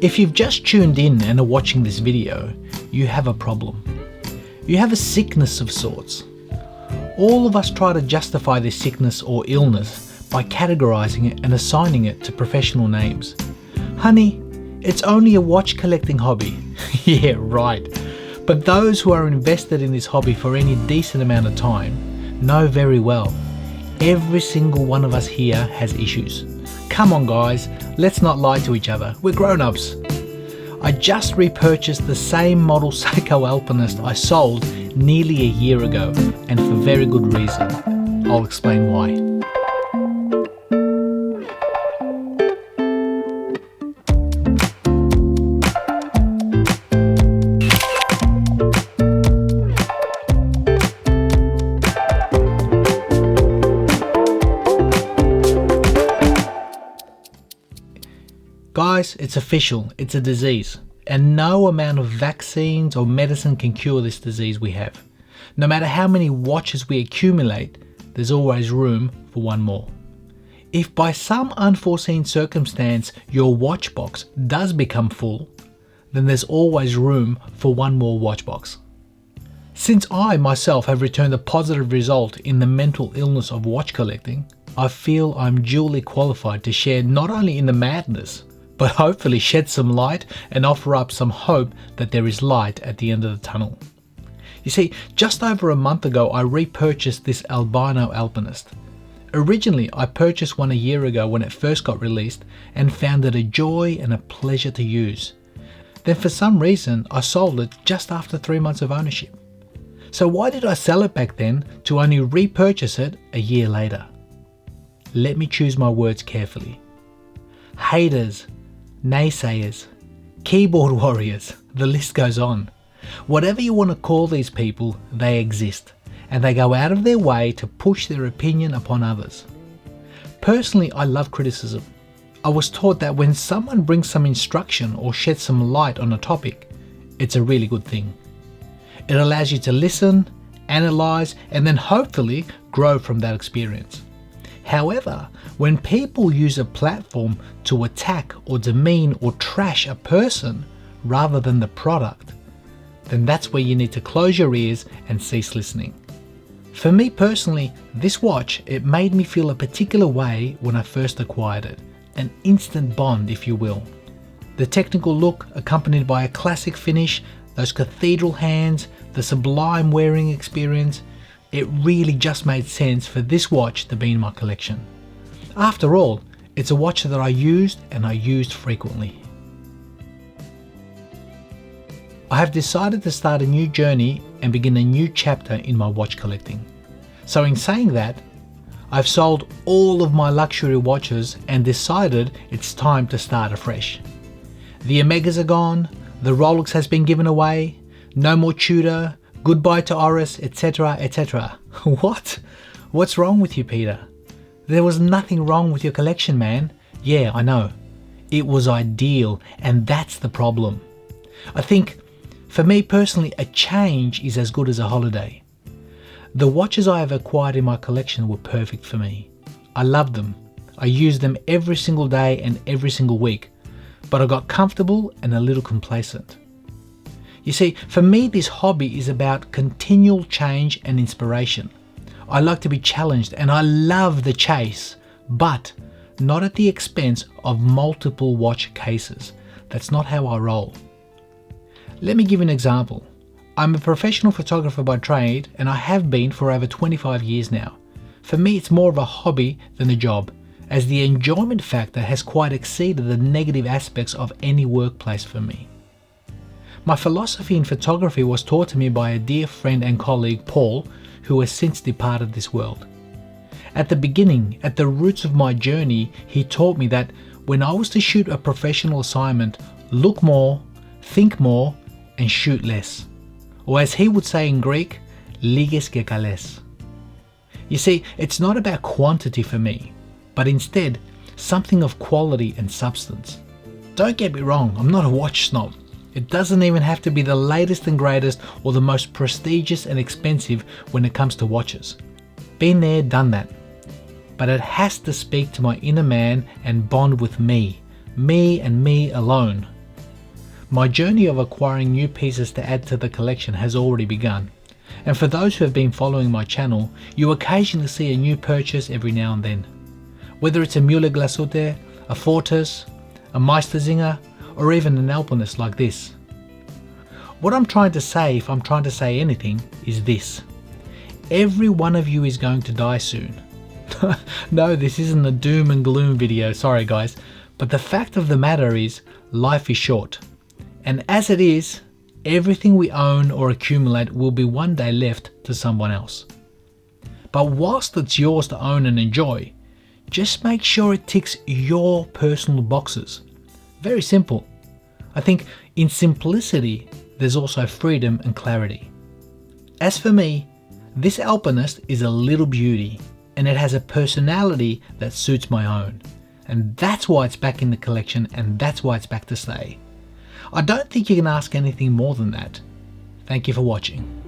If you've just tuned in and are watching this video, you have a problem. You have a sickness of sorts. All of us try to justify this sickness or illness by categorizing it and assigning it to professional names. Honey, it's only a watch collecting hobby. Yeah, right. But those who are invested in this hobby for any decent amount of time know very well, every single one of us here has issues. Come on guys, let's not lie to each other, we're grown-ups. I just repurchased the same model Seiko Alpinist I sold nearly a year ago, and for very good reason. I'll explain why. Guys, it's official, it's a disease, and no amount of vaccines or medicine can cure this disease we have. No matter how many watches we accumulate, there's always room for one more. If by some unforeseen circumstance your watch box does become full, then there's always room for one more watch box. Since I myself have returned a positive result in the mental illness of watch collecting, I feel I'm duly qualified to share not only in the madness, but hopefully shed some light and offer up some hope that there is light at the end of the tunnel. You see, just over a month ago I repurchased this albino alpinist. Originally I purchased one a year ago when it first got released and found it a joy and a pleasure to use. Then for some reason I sold it just after 3 months of ownership. So why did I sell it back then to only repurchase it a year later? Let me choose my words carefully. Haters, naysayers, keyboard warriors, the list goes on. Whatever you want to call these people, they exist, and they go out of their way to push their opinion upon others. Personally, I love criticism. I was taught that when someone brings some instruction or sheds some light on a topic, it's a really good thing. It allows you to listen, analyze, and then hopefully grow from that experience. However, when people use a platform to attack or demean or trash a person rather than the product, then that's where you need to close your ears and cease listening. For me personally, this watch, it made me feel a particular way when I first acquired it, an instant bond if you will. The technical look accompanied by a classic finish, those cathedral hands, the sublime wearing experience, it really just made sense for this watch to be in my collection. After all, it's a watch that I used and I used frequently. I have decided to start a new journey and begin a new chapter in my watch collecting. So in saying that, I've sold all of my luxury watches and decided it's time to start afresh. The Omegas are gone, the Rolex has been given away, no more Tudor, goodbye to Oris, etc, etc. What? What's wrong with you, Peter? There was nothing wrong with your collection, man. Yeah, I know. It was ideal, and that's the problem. I think, for me personally, a change is as good as a holiday. The watches I have acquired in my collection were perfect for me. I loved them. I used them every single day and every single week, but I got comfortable and a little complacent. You see, for me this hobby is about continual change and inspiration. I like to be challenged and I love the chase, but not at the expense of multiple watch cases. That's not how I roll. Let me give you an example. I'm a professional photographer by trade and I have been for over 25 years now. For me it's more of a hobby than a job, as the enjoyment factor has quite exceeded the negative aspects of any workplace for me. My philosophy in photography was taught to me by a dear friend and colleague, Paul, who has since departed this world. At the beginning, at the roots of my journey, he taught me that when I was to shoot a professional assignment, look more, think more, and shoot less. Or as he would say in Greek, liges και καλές. You see, it's not about quantity for me, but instead something of quality and substance. Don't get me wrong, I'm not a watch snob. It doesn't even have to be the latest and greatest or the most prestigious and expensive when it comes to watches. Been there, done that. But it has to speak to my inner man and bond with me and me alone. My journey of acquiring new pieces to add to the collection has already begun. And for those who have been following my channel, you occasionally see a new purchase every now and then. Whether it's a Müller Glashütte, a Fortis, a Meistersinger, or even an Alpinist like this. What I'm trying to say, if I'm trying to say anything, is this. Every one of you is going to die soon. No, this isn't a doom and gloom video, sorry guys, but the fact of the matter is, life is short. And as it is, everything we own or accumulate will be one day left to someone else. But whilst it's yours to own and enjoy, just make sure it ticks your personal boxes. Very simple. I think in simplicity, there's also freedom and clarity. As for me, this Alpinist is a little beauty, and it has a personality that suits my own. And that's why it's back in the collection, and that's why it's back to stay. I don't think you can ask anything more than that. Thank you for watching.